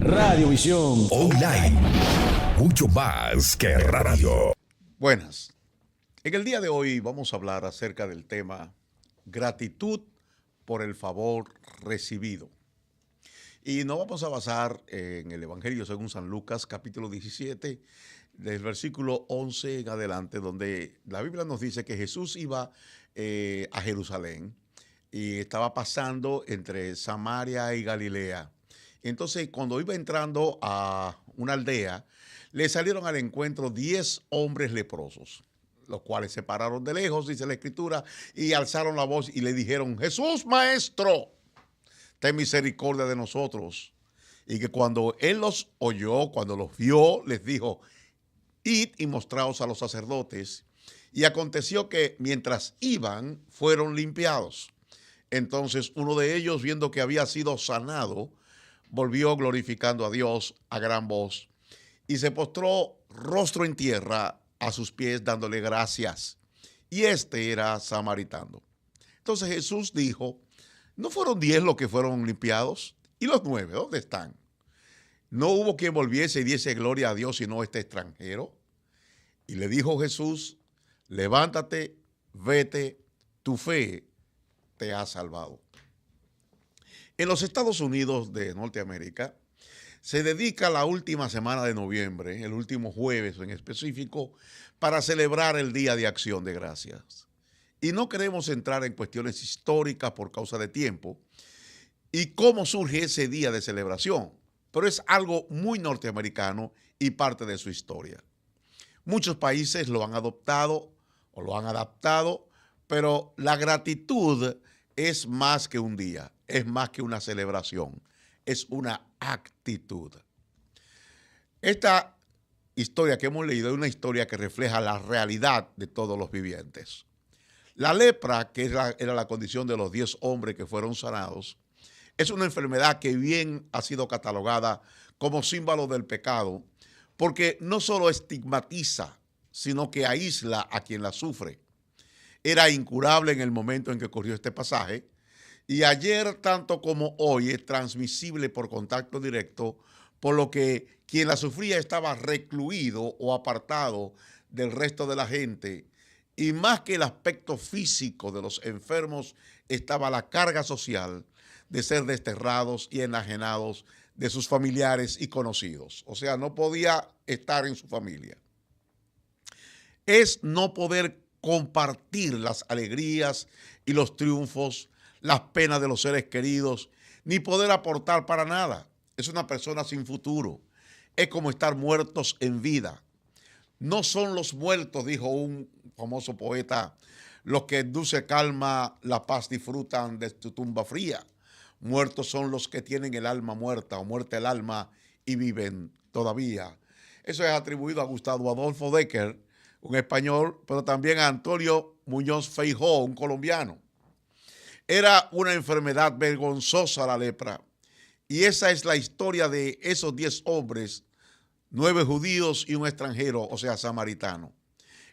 Radiovisión Online. Mucho más que radio. Buenas. En el día de hoy vamos a hablar acerca del tema gratitud por el favor recibido. Y nos vamos a basar en el Evangelio según San Lucas, capítulo 17, del versículo 11 en adelante, donde la Biblia nos dice que Jesús iba a Jerusalén y estaba pasando entre Samaria y Galilea. Entonces, cuando iba entrando a una aldea, le salieron al encuentro 10 hombres leprosos, los cuales se pararon de lejos, dice la Escritura, y alzaron la voz y le dijeron: Jesús, Maestro, ten misericordia de nosotros. Y que cuando él los oyó, cuando los vio, les dijo: id y mostraos a los sacerdotes. Y aconteció que mientras iban, fueron limpiados. Entonces uno de ellos, viendo que había sido sanado, volvió glorificando a Dios a gran voz y se postró rostro en tierra a sus pies dándole gracias. Y este era samaritano. Entonces Jesús dijo: ¿no fueron 10 los que fueron limpiados? ¿Y los 9 dónde están? ¿No hubo quien volviese y diese gloria a Dios sino este extranjero? Y le dijo Jesús: levántate, vete, tu fe te ha salvado. En los Estados Unidos de Norteamérica se dedica la última semana de noviembre, el último jueves en específico, para celebrar el Día de Acción de Gracias. Y no queremos entrar en cuestiones históricas por causa de tiempo y cómo surge ese día de celebración, pero es algo muy norteamericano y parte de su historia. Muchos países lo han adoptado o lo han adaptado, pero la gratitud es más que un día, es más que una celebración, es una actitud. Esta historia que hemos leído es una historia que refleja la realidad de todos los vivientes. La lepra, que era la condición de los 10 hombres que fueron sanados, es una enfermedad que bien ha sido catalogada como símbolo del pecado, porque no solo estigmatiza, sino que aísla a quien la sufre. Era incurable en el momento en que ocurrió este pasaje, y ayer tanto como hoy es transmisible por contacto directo, por lo que quien la sufría estaba recluido o apartado del resto de la gente, y más que el aspecto físico de los enfermos estaba la carga social de ser desterrados y enajenados de sus familiares y conocidos. O sea, no podía estar en su familia. Es no poder compartir las alegrías y los triunfos, las penas de los seres queridos, ni poder aportar para nada. Es una persona sin futuro. Es como estar muertos en vida. No son los muertos, dijo un famoso poeta, los que en dulce calma la paz disfrutan de tu tumba fría. Muertos son los que tienen el alma muerta o muerta el alma y viven todavía. Eso es atribuido a Gustavo Adolfo Bécquer, un español, pero también a Antonio Muñoz Feijó, un colombiano. Era una enfermedad vergonzosa la lepra. Y esa es la historia de esos 10 hombres, 9 judíos y un extranjero, o sea, samaritano.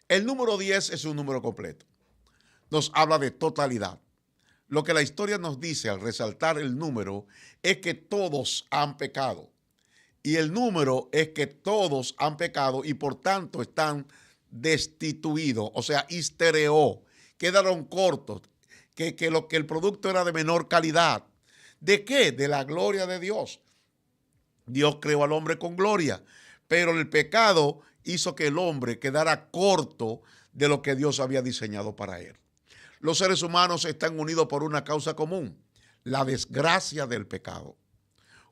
El número 10 es un número completo. Nos habla de totalidad. Lo que la historia nos dice al resaltar el número es que todos han pecado. Y el número es que todos han pecado y por tanto están destituidos, o sea, histereó, quedaron cortos, que el producto era de menor calidad. ¿De qué? De la gloria de Dios. Dios creó al hombre con gloria, pero el pecado hizo que el hombre quedara corto de lo que Dios había diseñado para él. Los seres humanos están unidos por una causa común, la desgracia del pecado,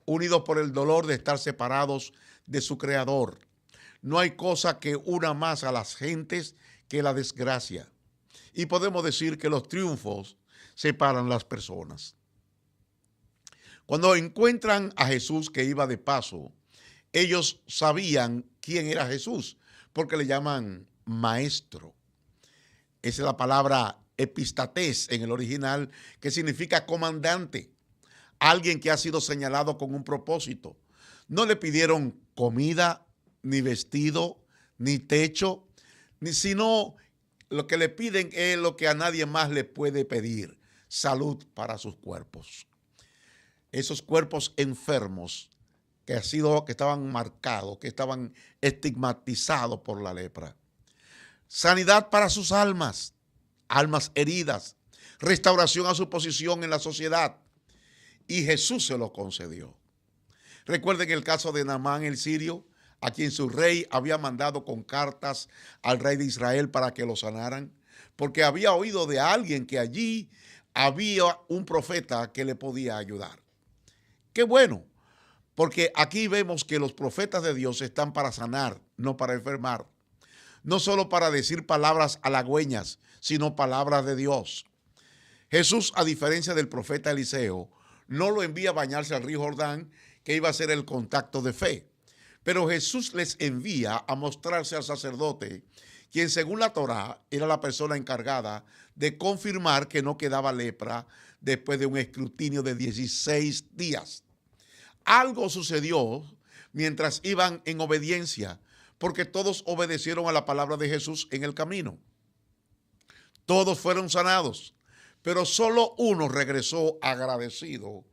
unidos por el dolor de estar separados de su creador. No hay cosa que una más a las gentes que la desgracia. Y podemos decir que los triunfos separan las personas. Cuando encuentran a Jesús que iba de paso, ellos sabían quién era Jesús, porque le llaman maestro. Esa es la palabra epistates en el original, que significa comandante, alguien que ha sido señalado con un propósito. No le pidieron comida, ni vestido, ni techo, sino lo que le piden es lo que a nadie más le puede pedir: salud para sus cuerpos. Esos cuerpos enfermos que estaban marcados, que estaban estigmatizados por la lepra. Sanidad para sus almas heridas, restauración a su posición en la sociedad. Y Jesús se lo concedió. Recuerden el caso de Naamán el sirio, a quien su rey había mandado con cartas al rey de Israel para que lo sanaran, porque había oído de alguien que allí había un profeta que le podía ayudar. Qué bueno, porque aquí vemos que los profetas de Dios están para sanar, no para enfermar. No solo para decir palabras halagüeñas, sino palabras de Dios. Jesús, a diferencia del profeta Eliseo, no lo envía a bañarse al río Jordán, que iba a ser el contacto de fe. Pero Jesús les envía a mostrarse al sacerdote, quien según la Torá era la persona encargada de confirmar que no quedaba lepra después de un escrutinio de 16 días. Algo sucedió mientras iban en obediencia, porque todos obedecieron a la palabra de Jesús en el camino. Todos fueron sanados, pero solo uno regresó agradecido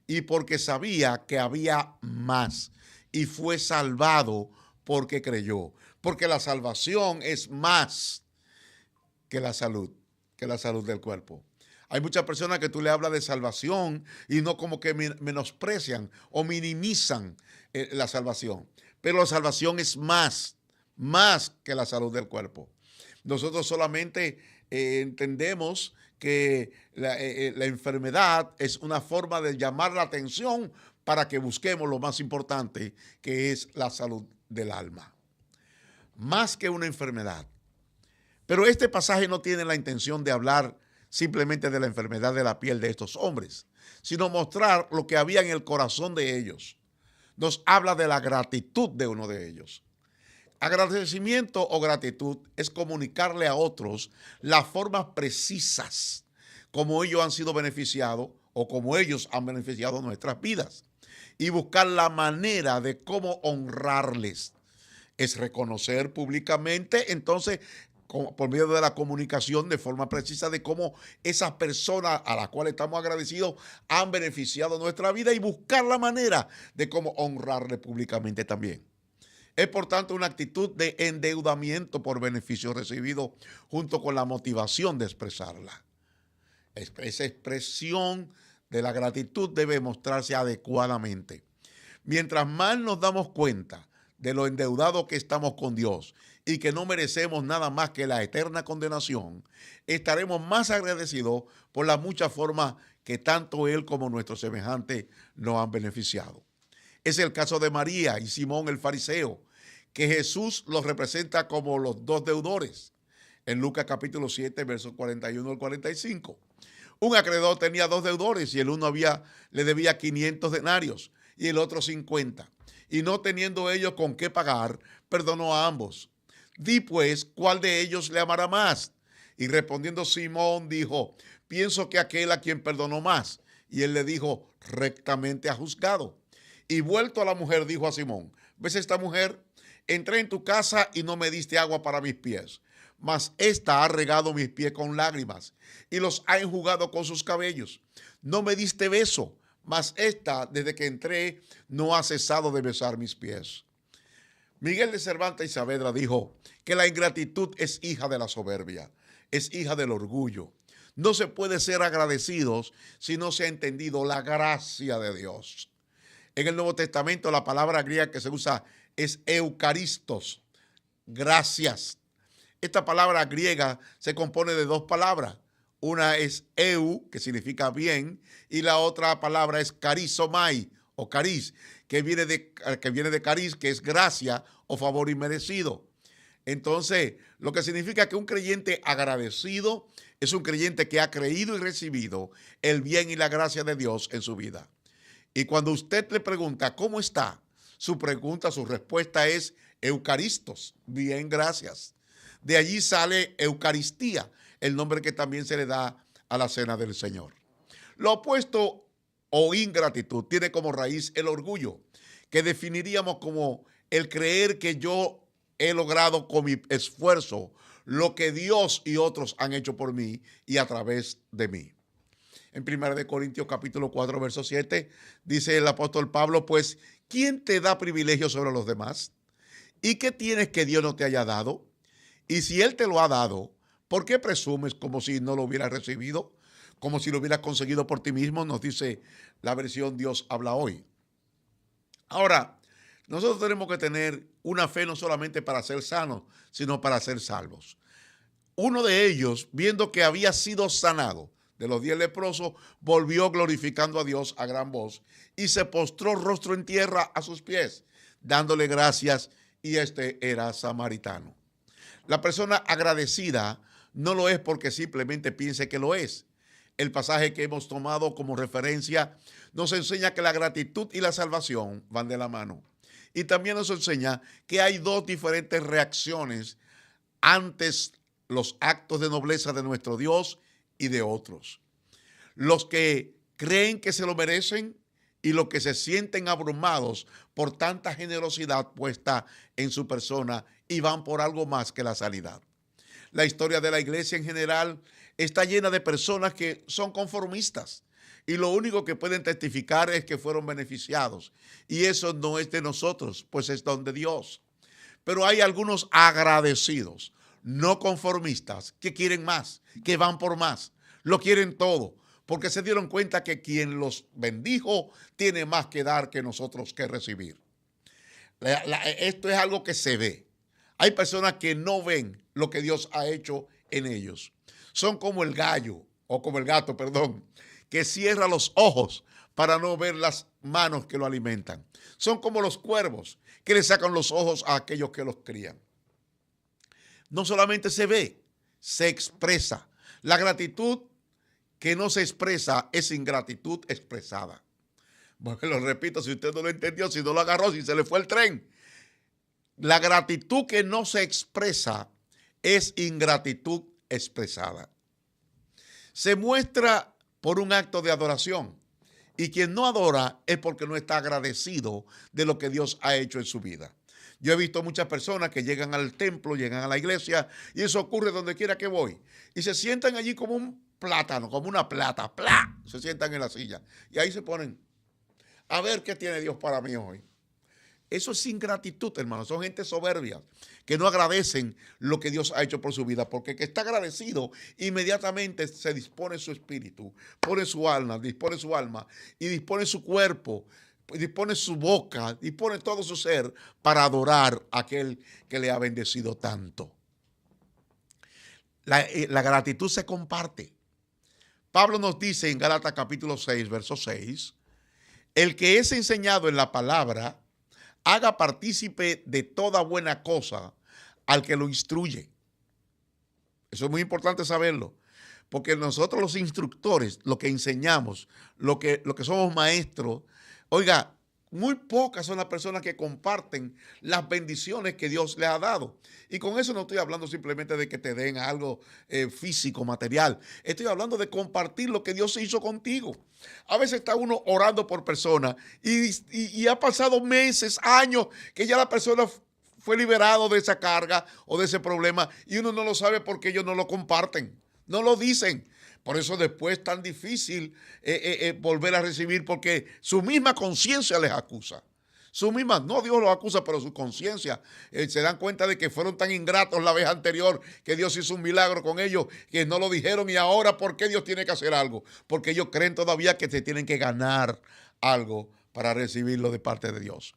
y porque sabía que había más y fue salvado porque creyó. Porque la salvación es más que la salud del cuerpo. Hay muchas personas que tú le hablas de salvación y no como que menosprecian o minimizan la salvación. Pero la salvación es más que la salud del cuerpo. Nosotros solamente entendemos que la enfermedad es una forma de llamar la atención para que busquemos lo más importante, que es la salud del alma. Más que una enfermedad. Pero este pasaje no tiene la intención de hablar simplemente de la enfermedad de la piel de estos hombres, sino mostrar lo que había en el corazón de ellos. Nos habla de la gratitud de uno de ellos. Agradecimiento o gratitud es comunicarle a otros las formas precisas como ellos han sido beneficiados o como ellos han beneficiado nuestras vidas y buscar la manera de cómo honrarles. Es reconocer públicamente, entonces, por medio de la comunicación de forma precisa de cómo esas personas a las cuales estamos agradecidos han beneficiado nuestra vida y buscar la manera de cómo honrarles públicamente también. Es por tanto una actitud de endeudamiento por beneficio recibido junto con la motivación de expresarla. Esa expresión de la gratitud debe mostrarse adecuadamente. Mientras más nos damos cuenta de lo endeudados que estamos con Dios y que no merecemos nada más que la eterna condenación, estaremos más agradecidos por las muchas formas que tanto Él como nuestros semejantes nos han beneficiado. Es el caso de María y Simón el fariseo, que Jesús los representa como los dos deudores. En Lucas capítulo 7, versos 41 al 45. Un acreedor tenía dos deudores y el uno le debía 500 denarios y el otro 50. Y no teniendo ellos con qué pagar, perdonó a ambos. Di pues, ¿cuál de ellos le amará más? Y respondiendo Simón dijo, pienso que aquel a quien perdonó más. Y él le dijo, rectamente ha juzgado. Y vuelto a la mujer, dijo a Simón, ¿ves esta mujer? Entré en tu casa y no me diste agua para mis pies, mas ésta ha regado mis pies con lágrimas y los ha enjugado con sus cabellos. No me diste beso, mas ésta, desde que entré, no ha cesado de besar mis pies. Miguel de Cervantes y Saavedra dijo que la ingratitud es hija de la soberbia, es hija del orgullo. No se puede ser agradecidos si no se ha entendido la gracia de Dios. En el Nuevo Testamento la palabra griega que se usa es eucaristos, gracias. Esta palabra griega se compone de dos palabras. Una es eu, que significa bien, y la otra palabra es carizomai o cariz, que viene de cariz, que es gracia o favor inmerecido. Entonces, lo que significa que un creyente agradecido es un creyente que ha creído y recibido el bien y la gracia de Dios en su vida. Y cuando usted le pregunta ¿cómo está? Su respuesta es eucaristos, bien, gracias. De allí sale Eucaristía, el nombre que también se le da a la cena del Señor. Lo opuesto o ingratitud tiene como raíz el orgullo, que definiríamos como el creer que yo he logrado con mi esfuerzo lo que Dios y otros han hecho por mí y a través de mí. En 1 Corintios capítulo 4, verso 7, dice el apóstol Pablo, pues, ¿quién te da privilegios sobre los demás? ¿Y qué tienes que Dios no te haya dado? Y si Él te lo ha dado, ¿por qué presumes como si no lo hubieras recibido? Como si lo hubieras conseguido por ti mismo, nos dice la versión Dios habla hoy. Ahora, nosotros tenemos que tener una fe no solamente para ser sanos, sino para ser salvos. Uno de ellos, viendo que había sido sanado de los 10 leprosos, volvió glorificando a Dios a gran voz y se postró rostro en tierra a sus pies, dándole gracias, y este era samaritano. La persona agradecida no lo es porque simplemente piense que lo es. El pasaje que hemos tomado como referencia nos enseña que la gratitud y la salvación van de la mano. Y también nos enseña que hay dos diferentes reacciones antes los actos de nobleza de nuestro Dios y de otros. Los que creen que se lo merecen y los que se sienten abrumados por tanta generosidad puesta en su persona y van por algo más que la sanidad. La historia de la iglesia en general está llena de personas que son conformistas y lo único que pueden testificar es que fueron beneficiados. Y eso no es de nosotros, pues es don de Dios. Pero hay algunos agradecidos, no conformistas, que quieren más, que van por más, lo quieren todo, porque se dieron cuenta que quien los bendijo tiene más que dar que nosotros que recibir. Esto es algo que se ve. Hay personas que no ven lo que Dios ha hecho en ellos. Son como el gallo, o como el gato, perdón, que cierra los ojos para no ver las manos que lo alimentan. Son como los cuervos que le sacan los ojos a aquellos que los crían. No solamente se ve, se expresa. La gratitud que no se expresa es ingratitud expresada. Bueno, lo repito, si usted no lo entendió, si no lo agarró, si se le fue el tren. La gratitud que no se expresa es ingratitud expresada. Se muestra por un acto de adoración. Y quien no adora es porque no está agradecido de lo que Dios ha hecho en su vida. Yo he visto muchas personas que llegan al templo, llegan a la iglesia, y eso ocurre donde quiera que voy. Y se sientan allí como un plátano, como una plata, ¡plá! Se sientan en la silla. Y ahí se ponen a ver qué tiene Dios para mí hoy. Eso es ingratitud, hermano. Son gente soberbia que no agradecen lo que Dios ha hecho por su vida, porque el que está agradecido inmediatamente se dispone su espíritu, dispone su alma y dispone su cuerpo, dispone su boca, dispone todo su ser para adorar a aquel que le ha bendecido tanto. La gratitud se comparte. Pablo nos dice en Gálatas capítulo 6, verso 6, el que es enseñado en la palabra, haga partícipe de toda buena cosa al que lo instruye. Eso es muy importante saberlo, porque nosotros los instructores, lo que enseñamos, lo que somos maestros, oiga, muy pocas son las personas que comparten las bendiciones que Dios les ha dado. Y con eso no estoy hablando simplemente de que te den algo físico, material. Estoy hablando de compartir lo que Dios hizo contigo. A veces está uno orando por personas y ha pasado meses, años, que ya la persona fue liberado de esa carga o de ese problema y uno no lo sabe porque ellos no lo comparten, no lo dicen. Por eso después es tan difícil volver a recibir, porque su misma conciencia les acusa. No Dios los acusa, pero su conciencia se dan cuenta de que fueron tan ingratos la vez anterior que Dios hizo un milagro con ellos, que no lo dijeron, y ahora ¿por qué Dios tiene que hacer algo? Porque ellos creen todavía que se tienen que ganar algo para recibirlo de parte de Dios.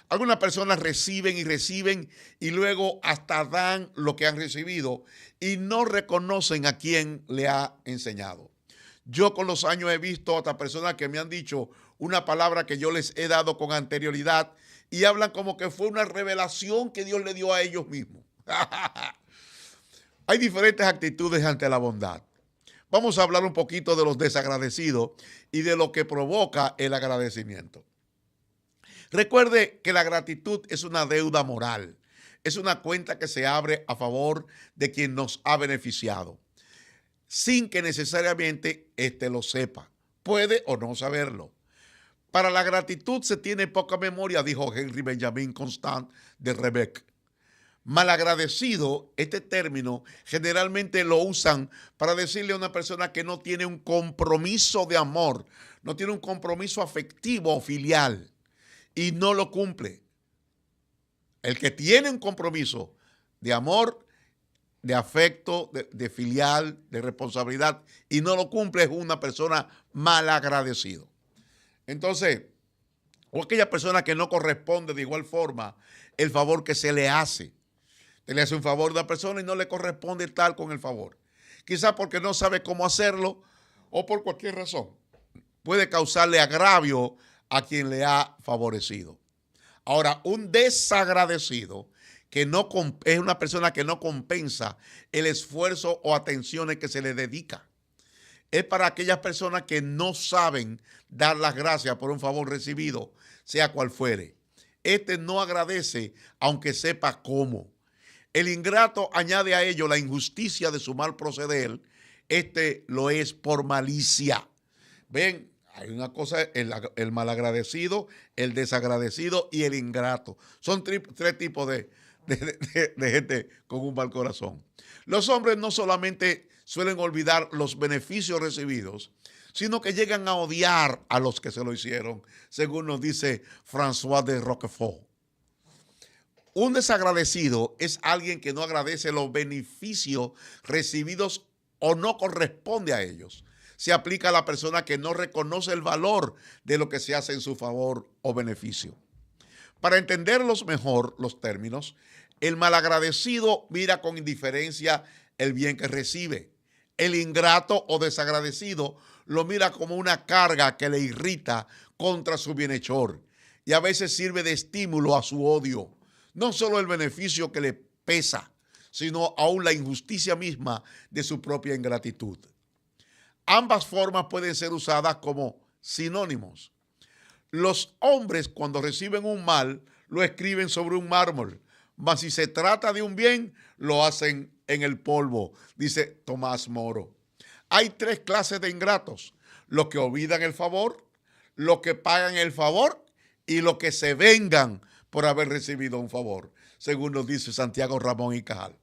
Algunas personas reciben y luego hasta dan lo que han recibido y no reconocen a quien le ha enseñado. Yo con los años he visto a otras personas que me han dicho una palabra que yo les he dado con anterioridad y hablan como que fue una revelación que Dios le dio a ellos mismos. Hay diferentes actitudes ante la bondad. Vamos a hablar un poquito de los desagradecidos y de lo que provoca el agradecimiento. Recuerde que la gratitud es una deuda moral. Es una cuenta que se abre a favor de quien nos ha beneficiado, sin que necesariamente éste lo sepa. Puede o no saberlo. Para la gratitud se tiene poca memoria, dijo Henry Benjamin Constant de Rebec. Malagradecido, este término generalmente lo usan para decirle a una persona que no tiene un compromiso de amor, no tiene un compromiso afectivo o filial. y no lo cumple. El que tiene un compromiso de amor, de afecto, de filial, de responsabilidad y no lo cumple es una persona malagradecido. Entonces, o aquella persona que no corresponde de igual forma el favor que se le hace. Se le hace un favor a una persona y no le corresponde tal con el favor. Quizás porque no sabe cómo hacerlo o por cualquier razón. Puede causarle agravio a quien le ha favorecido. Ahora, un desagradecido que no es una persona que no compensa el esfuerzo o atenciones que se le dedica. Es para aquellas personas que no saben dar las gracias por un favor recibido, sea cual fuere. Este no agradece aunque sepa cómo. El ingrato añade a ello la injusticia de su mal proceder. Este lo es por malicia. Ven, hay una cosa, el malagradecido, el desagradecido y el ingrato. Son tres tipos de gente con un mal corazón. Los hombres no solamente suelen olvidar los beneficios recibidos, sino que llegan a odiar a los que se lo hicieron, según nos dice François de Roquefort. Un desagradecido es alguien que no agradece los beneficios recibidos o no corresponde a ellos. Se aplica a la persona que no reconoce el valor de lo que se hace en su favor o beneficio. Para entenderlos mejor los términos, el malagradecido mira con indiferencia el bien que recibe. El ingrato o desagradecido lo mira como una carga que le irrita contra su bienhechor y a veces sirve de estímulo a su odio. No solo el beneficio que le pesa, sino aún la injusticia misma de su propia ingratitud. Ambas formas pueden ser usadas como sinónimos. Los hombres, cuando reciben un mal, lo escriben sobre un mármol, mas si se trata de un bien, lo hacen en el polvo, dice Tomás Moro. Hay tres clases de ingratos: los que olvidan el favor, los que pagan el favor y los que se vengan por haber recibido un favor, según nos dice Santiago Ramón y Cajal.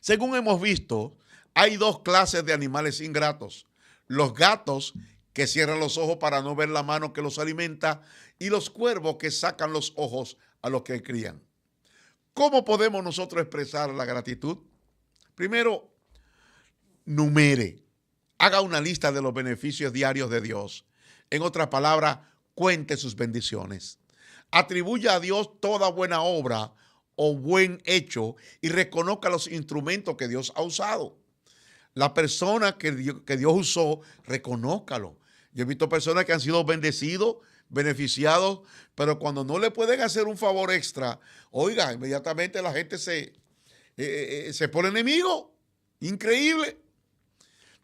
Según hemos visto, hay dos clases de animales ingratos: los gatos, que cierran los ojos para no ver la mano que los alimenta, y los cuervos, que sacan los ojos a los que crían. ¿Cómo podemos nosotros expresar la gratitud? Primero, numere. Haga una lista de los beneficios diarios de Dios. En otras palabras, cuente sus bendiciones. Atribuya a Dios toda buena obra o buen hecho y reconozca los instrumentos que Dios ha usado. La persona que Dios usó, reconózcalo. Yo he visto personas que han sido bendecidos, beneficiados, pero cuando no le pueden hacer un favor extra, oiga, inmediatamente la gente se pone enemigo. Increíble.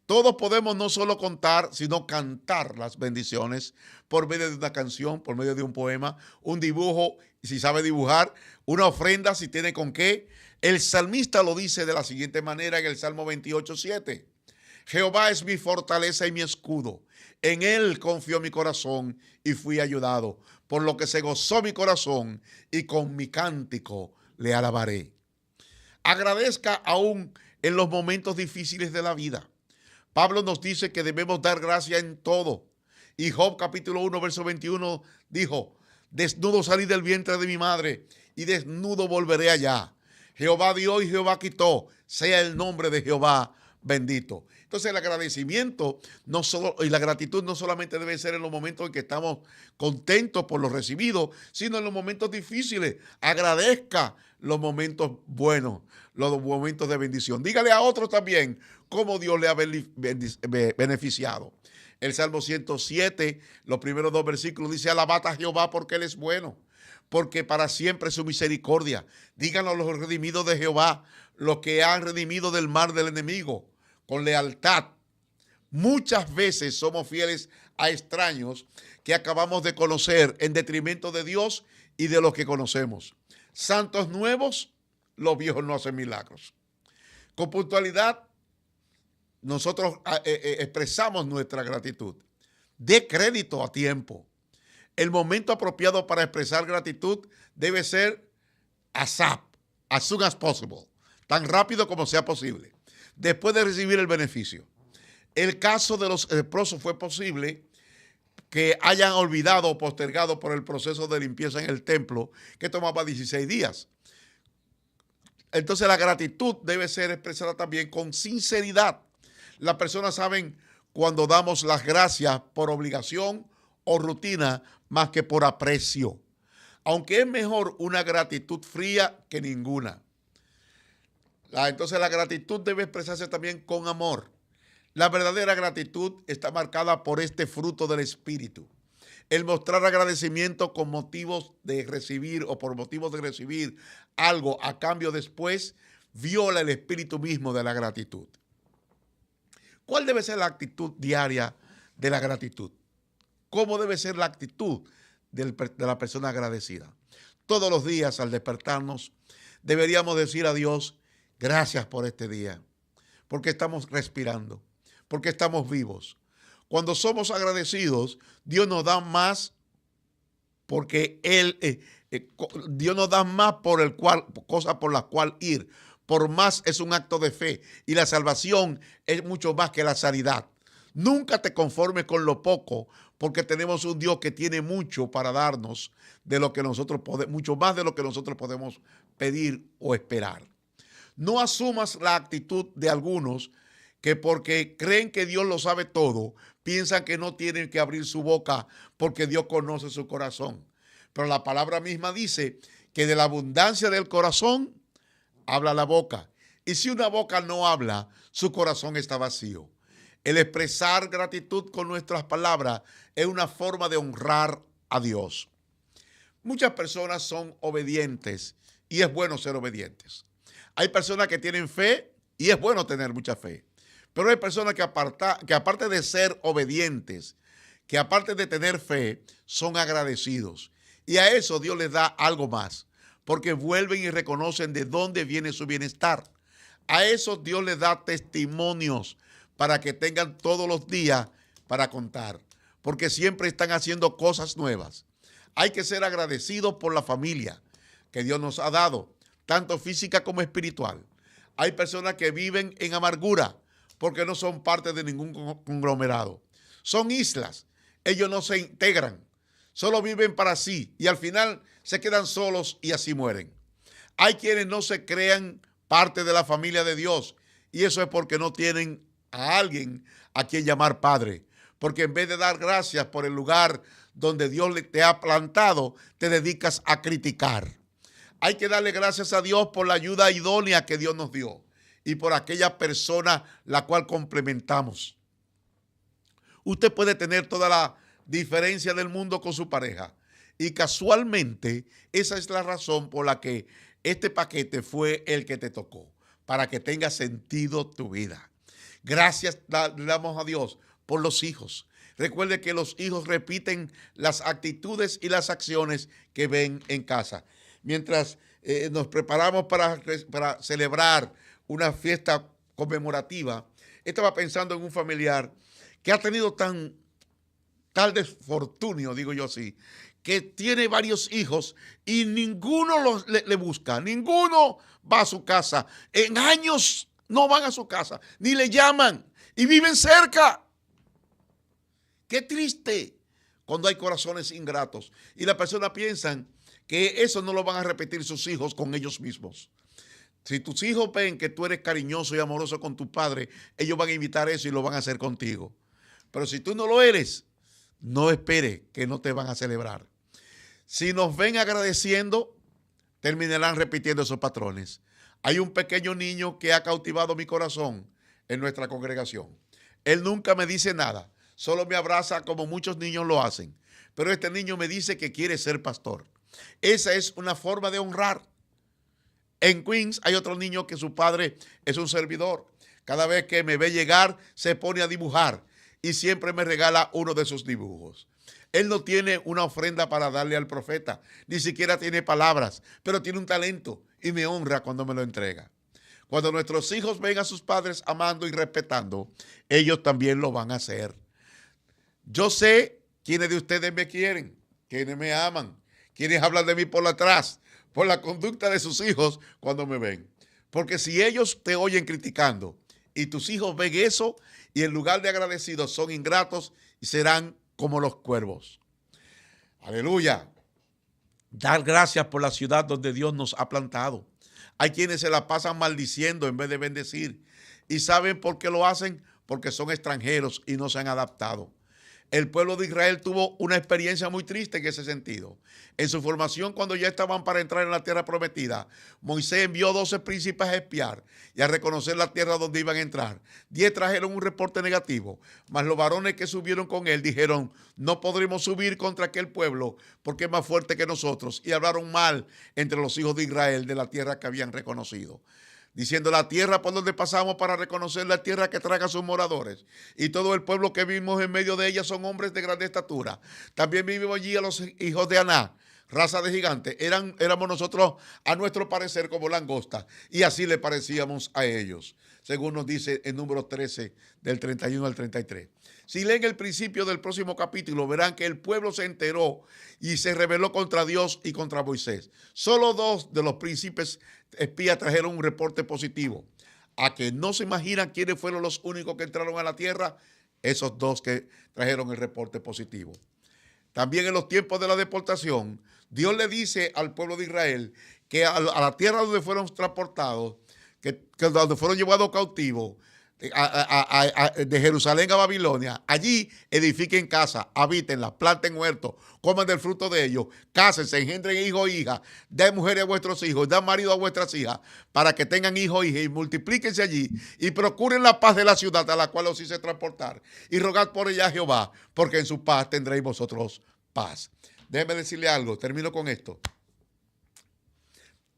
Todos podemos no solo contar, sino cantar las bendiciones por medio de una canción, por medio de un poema, un dibujo, si sabe dibujar, una ofrenda, si tiene con qué. El salmista lo dice de la siguiente manera en el Salmo 28:7. Jehová es mi fortaleza y mi escudo. En él confió mi corazón y fui ayudado, por lo que se gozó mi corazón y con mi cántico le alabaré. Agradezca aún en los momentos difíciles de la vida. Pablo nos dice que debemos dar gracia en todo. Y Job capítulo 1, verso 21 dijo: desnudo salí del vientre de mi madre y desnudo volveré allá. Jehová dio y Jehová quitó, sea el nombre de Jehová bendito. Entonces el agradecimiento y la gratitud no solamente debe ser en los momentos en que estamos contentos por lo recibido, sino en los momentos difíciles. Agradezca los momentos buenos, los momentos de bendición. Dígale a otros también cómo Dios le ha beneficiado. El Salmo 107, los primeros 2 versículos, dice: alabad a Jehová porque Él es bueno, porque para siempre es su misericordia. Díganlo a los redimidos de Jehová, los que han redimido del mar del enemigo, con lealtad. Muchas veces somos fieles a extraños que acabamos de conocer en detrimento de Dios y de los que conocemos. Santos nuevos, los viejos no hacen milagros. Con puntualidad, nosotros expresamos nuestra gratitud. Dé crédito a tiempo. El momento apropiado para expresar gratitud debe ser ASAP, as soon as possible, tan rápido como sea posible, después de recibir el beneficio. El caso de los leprosos fue posible que hayan olvidado o postergado por el proceso de limpieza en el templo que tomaba 16 días. Entonces la gratitud debe ser expresada también con sinceridad. Las personas saben cuando damos las gracias por obligación o rutina más que por aprecio. Aunque es mejor una gratitud fría que ninguna. Entonces la gratitud debe expresarse también con amor. La verdadera gratitud está marcada por este fruto del Espíritu. El mostrar agradecimiento con motivos de recibir o por motivos de recibir algo a cambio después viola el espíritu mismo de la gratitud. ¿Cuál debe ser la actitud diaria de la gratitud? ¿Cómo debe ser la actitud de la persona agradecida? Todos los días al despertarnos deberíamos decir a Dios, gracias por este día, porque estamos respirando, porque estamos vivos. Cuando somos agradecidos, Dios nos da más porque Dios nos da más cosas por las cuales ir. Por más es un acto de fe y la salvación es mucho más que la sanidad. Nunca te conformes con lo poco porque tenemos un Dios que tiene mucho para darnos de lo que nosotros mucho más de lo que nosotros podemos pedir o esperar. No asumas la actitud de algunos que porque creen que Dios lo sabe todo, piensan que no tienen que abrir su boca porque Dios conoce su corazón. Pero la palabra misma dice que de la abundancia del corazón habla la boca. Y si una boca no habla, su corazón está vacío. El expresar gratitud con nuestras palabras es una forma de honrar a Dios. Muchas personas son obedientes y es bueno ser obedientes. Hay personas que tienen fe y es bueno tener mucha fe. Pero hay personas que aparte de ser obedientes, que aparte de tener fe, son agradecidos. Y a eso Dios les da algo más, porque vuelven y reconocen de dónde viene su bienestar. A eso Dios les da testimonios para que tengan todos los días para contar, porque siempre están haciendo cosas nuevas. Hay que ser agradecidos por la familia que Dios nos ha dado, tanto física como espiritual. Hay personas que viven en amargura porque no son parte de ningún conglomerado. Son islas. Ellos no se integran. Solo viven para sí y al final se quedan solos y así mueren. Hay quienes no se crean parte de la familia de Dios y eso es porque no tienen a alguien a quien llamar padre. Porque en vez de dar gracias por el lugar donde Dios te ha plantado, te dedicas a criticar. Hay que darle gracias a Dios por la ayuda idónea que Dios nos dio y por aquella persona la cual complementamos. Usted puede tener toda la diferencia del mundo con su pareja y casualmente esa es la razón por la que este paquete fue el que te tocó, para que tenga sentido tu vida. Gracias le damos a Dios por los hijos. Recuerde que los hijos repiten las actitudes y las acciones que ven en casa. Mientras nos preparamos para celebrar una fiesta conmemorativa, estaba pensando en un familiar que ha tenido tal desfortunio, digo yo así, que tiene varios hijos y ninguno le busca, ninguno va a su casa. En años no van a su casa, ni le llaman y viven cerca. Qué triste cuando hay corazones ingratos y las personas piensan que eso no lo van a repetir sus hijos con ellos mismos. Si tus hijos ven que tú eres cariñoso y amoroso con tu padre, ellos van a imitar eso y lo van a hacer contigo. Pero si tú no lo eres, no esperes que no te van a celebrar. Si nos ven agradeciendo, terminarán repitiendo esos patrones. Hay un pequeño niño que ha cautivado mi corazón en nuestra congregación. Él nunca me dice nada, solo me abraza como muchos niños lo hacen. Pero este niño me dice que quiere ser pastor. Esa es una forma de honrar. En Queens hay otro niño que su padre es un servidor. Cada vez que me ve llegar, se pone a dibujar y siempre me regala uno de sus dibujos. Él no tiene una ofrenda para darle al profeta, ni siquiera tiene palabras, pero tiene un talento y me honra cuando me lo entrega. Cuando nuestros hijos ven a sus padres amando y respetando, ellos también lo van a hacer. Yo sé quiénes de ustedes me quieren, quiénes me aman, quiénes hablan de mí por atrás, por la conducta de sus hijos cuando me ven. Porque si ellos te oyen criticando y tus hijos ven eso y en lugar de agradecidos son ingratos y serán como los cuervos. Aleluya. Dar gracias por la ciudad donde Dios nos ha plantado. Hay quienes se la pasan maldiciendo en vez de bendecir. ¿Y saben por qué lo hacen? Porque son extranjeros y no se han adaptado. El pueblo de Israel tuvo una experiencia muy triste en ese sentido. En su formación, cuando ya estaban para entrar en la tierra prometida, Moisés envió 12 príncipes a espiar y a reconocer la tierra donde iban a entrar. 10 trajeron un reporte negativo, mas los varones que subieron con él dijeron: no podremos subir contra aquel pueblo porque es más fuerte que nosotros. Y hablaron mal entre los hijos de Israel de la tierra que habían reconocido, diciendo: la tierra por donde pasamos para reconocer la tierra que traga a sus moradores, y todo el pueblo que vimos en medio de ella son hombres de grande estatura. También vivimos allí a los hijos de Aná, raza de gigantes. Éramos nosotros, a nuestro parecer, como langostas, y así le parecíamos a ellos, según nos dice en Números 13, del 31 al 33. Si leen el principio del próximo capítulo, verán que el pueblo se enteró y se rebeló contra Dios y contra Moisés. Solo 2 de los príncipes espías trajeron un reporte positivo. A que no se imaginan quiénes fueron los únicos que entraron a la tierra, esos 2 que trajeron el reporte positivo. También en los tiempos de la deportación, Dios le dice al pueblo de Israel que a la tierra donde fueron transportados, que donde fueron llevados cautivos, de Jerusalén a Babilonia, allí edifiquen casa, habítenla, planten huertos, coman del fruto de ellos, cásense, engendren hijos e hijas, den mujeres a vuestros hijos, den marido a vuestras hijas, para que tengan hijos e hijas, y multiplíquense allí, y procuren la paz de la ciudad a la cual os hice transportar, y rogad por ella a Jehová, porque en su paz tendréis vosotros paz. Déjeme decirle algo, termino con esto.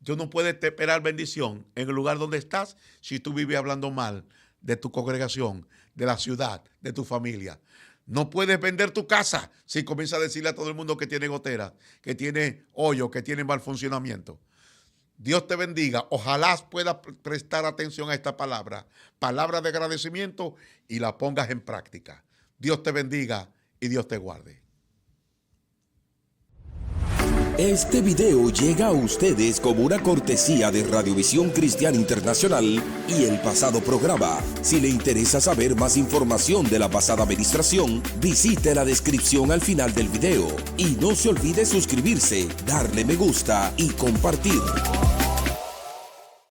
Tú no puedes esperar bendición en el lugar donde estás si tú vives hablando mal de tu congregación, de la ciudad, de tu familia. No puedes vender tu casa si comienzas a decirle a todo el mundo que tiene gotera, que tiene hoyo, que tiene mal funcionamiento. Dios te bendiga. Ojalá puedas prestar atención a esta palabra de agradecimiento, y la pongas en práctica. Dios te bendiga y Dios te guarde. Este video llega a ustedes como una cortesía de Radiovisión Cristiana Internacional y el pasado programa. Si le interesa saber más información de la pasada administración, visite la descripción al final del video. Y no se olvide suscribirse, darle me gusta y compartir.